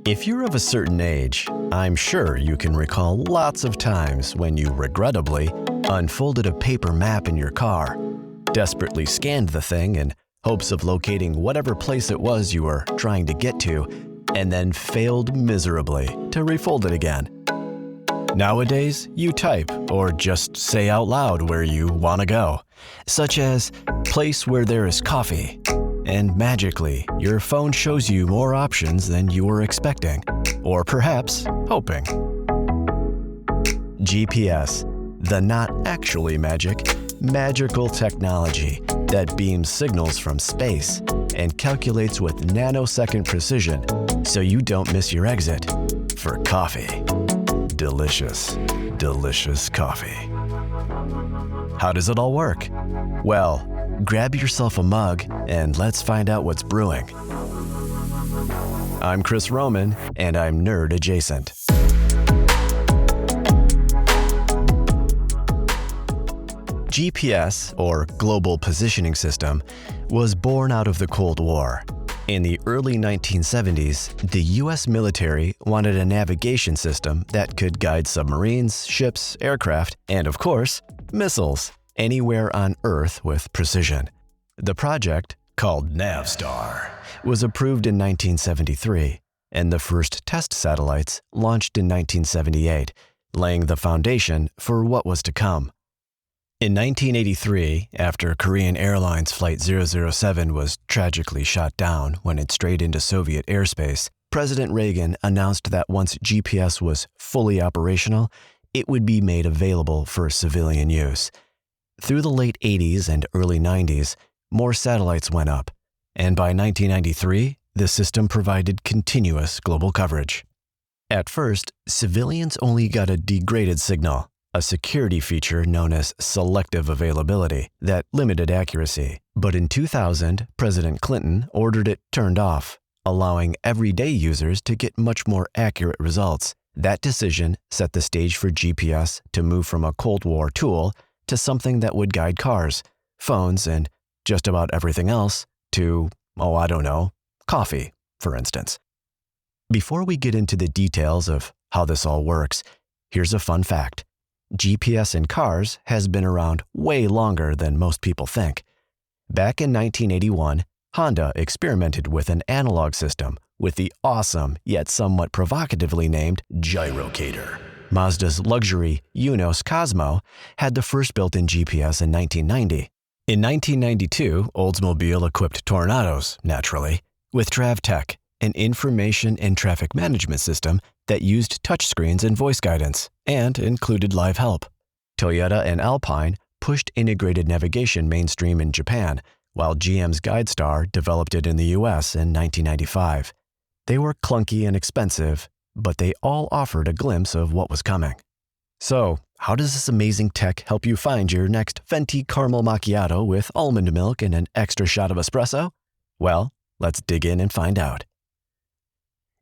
If you're of a certain age, I'm sure you can recall lots of times when you regrettably unfolded a paper map in your car, desperately scanned the thing in hopes of locating whatever place it was you were trying to get to, and then failed miserably to refold it again. Nowadays, you type or just say out loud where you want to go, such as place where there is coffee, and magically, your phone shows you more options than you were expecting, or perhaps hoping. GPS, the not actually magical technology that beams signals from space and calculates with nanosecond precision so you don't miss your exit for coffee. Delicious, delicious coffee. How does it all work? Well, grab yourself a mug and let's find out what's brewing. I'm Chris Roman, and I'm nerd adjacent. GPS, or Global Positioning System, was born out of the Cold War. In the early 1970s, the US military wanted a navigation system that could guide submarines, ships, aircraft, and of course, missiles, anywhere on Earth with precision. The project, called Navstar, was approved in 1973, and the first test satellites launched in 1978, laying the foundation for what was to come. In 1983, after Korean Airlines Flight 007 was tragically shot down when it strayed into Soviet airspace, President Reagan announced that once GPS was fully operational, it would be made available for civilian use. Through the late 80s and early 90s, more satellites went up, and by 1993, the system provided continuous global coverage. At first, civilians only got a degraded signal, a security feature known as selective availability that limited accuracy. But in 2000, President Clinton ordered it turned off, allowing everyday users to get much more accurate results. That decision set the stage for GPS to move from a Cold War tool to something that would guide cars, phones, and just about everything else to, coffee, for instance. Before we get into the details of how this all works, here's a fun fact. GPS in cars has been around way longer than most people think. Back in 1981, Honda experimented with an analog system with the awesome yet somewhat provocatively named Gyrocator. Mazda's luxury Yunos Cosmo had the first built-in GPS in 1990. In 1992, Oldsmobile equipped Tornados, naturally, with TravTech, an information and traffic management system that used touchscreens and voice guidance, and included live help. Toyota and Alpine pushed integrated navigation mainstream in Japan, while GM's GuideStar developed it in the US in 1995. They were clunky and expensive, but they all offered a glimpse of what was coming. So, how does this amazing tech help you find your next venti caramel macchiato with almond milk and an extra shot of espresso? Well, let's dig in and find out.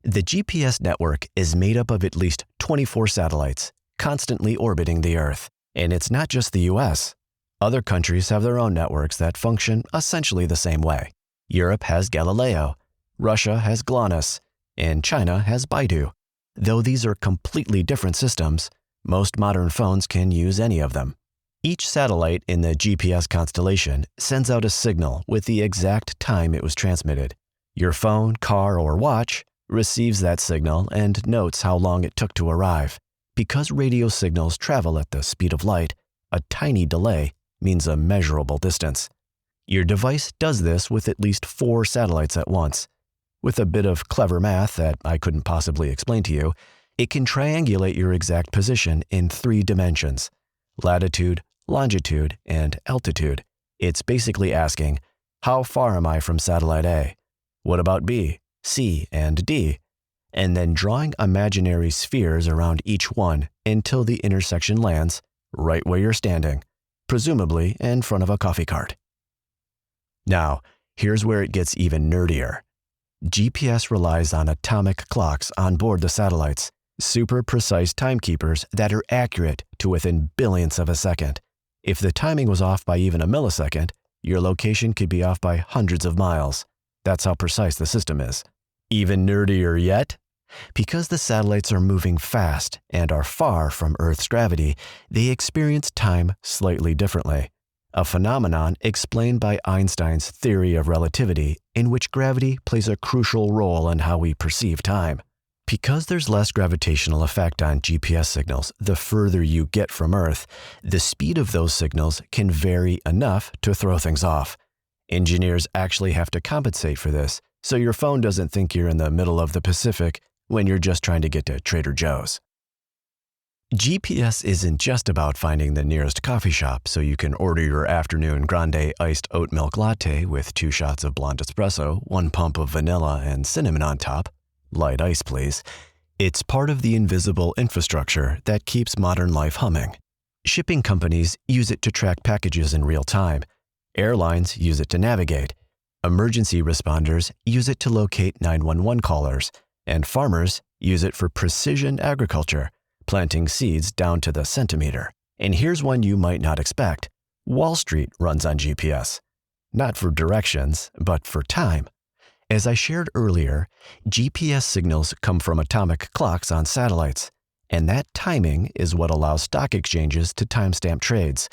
The GPS network is made up of at least 24 satellites, constantly orbiting the Earth. And it's not just the US. Other countries have their own networks that function essentially the same way. Europe has Galileo, Russia has GLONASS, and China has Baidu. Though these are completely different systems, most modern phones can use any of them. Each satellite in the GPS constellation sends out a signal with the exact time it was transmitted. Your phone, car, or watch receives that signal and notes how long it took to arrive. Because radio signals travel at the speed of light, a tiny delay means a measurable distance. Your device does this with at least 4 satellites at once. With a bit of clever math that I couldn't possibly explain to you, it can triangulate your exact position in 3 dimensions: latitude, longitude, and altitude. It's basically asking, how far am I from satellite A? What about B, C, and D? And then drawing imaginary spheres around each one until the intersection lands right where you're standing, presumably in front of a coffee cart. Now, here's where it gets even nerdier. GPS relies on atomic clocks on board the satellites, super precise timekeepers that are accurate to within billionths of a second. If the timing was off by even a millisecond, your location could be off by hundreds of miles. That's how precise the system is. Even nerdier yet, Because the satellites are moving fast and are far from Earth's gravity, they experience time slightly differently, a phenomenon explained by Einstein's theory of relativity, in which gravity plays a crucial role in how we perceive time. Because there's less gravitational effect on GPS signals the further you get from Earth, the speed of those signals can vary enough to throw things off. Engineers actually have to compensate for this, so your phone doesn't think you're in the middle of the Pacific when you're just trying to get to Trader Joe's. GPS isn't just about finding the nearest coffee shop so you can order your afternoon grande iced oat milk latte with 2 shots of blonde espresso, 1 pump of vanilla and cinnamon on top. Light ice, please. It's part of the invisible infrastructure that keeps modern life humming. Shipping companies use it to track packages in real time. Airlines use it to navigate. Emergency responders use it to locate 911 callers. And farmers use it for precision agriculture, planting seeds down to the centimeter. And here's one you might not expect. Wall Street runs on GPS. Not for directions, but for time. As I shared earlier, GPS signals come from atomic clocks on satellites, and that timing is what allows stock exchanges to timestamp trades.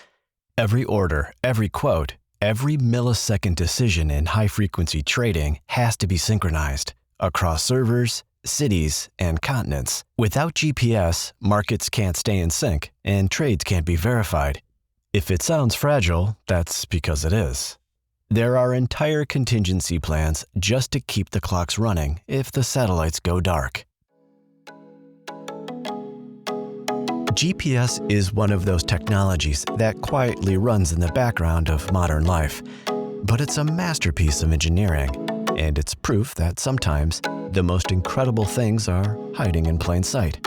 Every order, every quote, every millisecond decision in high-frequency trading has to be synchronized across servers, cities, and continents. Without GPS, markets can't stay in sync, and trades can't be verified. If it sounds fragile, that's because it is. There are entire contingency plans just to keep the clocks running if the satellites go dark. GPS is one of those technologies that quietly runs in the background of modern life, but it's a masterpiece of engineering, and it's proof that sometimes the most incredible things are hiding in plain sight.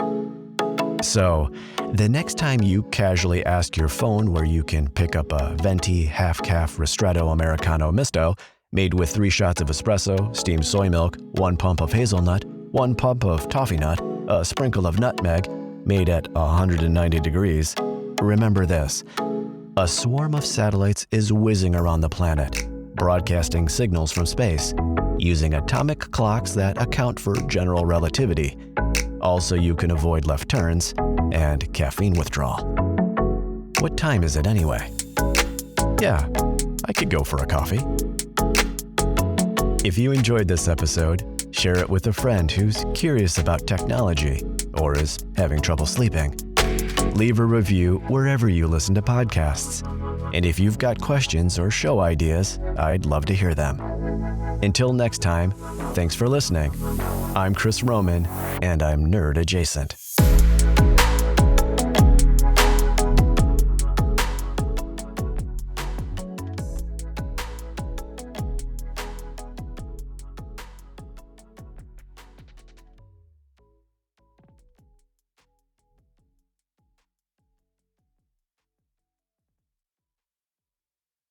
So, the next time you casually ask your phone where you can pick up a venti half-calf ristretto Americano misto made with 3 shots of espresso, steamed soy milk, 1 pump of hazelnut, 1 pump of toffee nut, a sprinkle of nutmeg, made at 190 degrees, remember this: a swarm of satellites is whizzing around the planet, broadcasting signals from space, using atomic clocks that account for general relativity. Also, you can avoid left turns and caffeine withdrawal. What time is it anyway? Yeah, I could go for a coffee. If you enjoyed this episode, share it with a friend who's curious about technology or is having trouble sleeping. Leave a review wherever you listen to podcasts. And if you've got questions or show ideas, I'd love to hear them. Until next time, thanks for listening. I'm Chris Roman, and I'm nerd adjacent.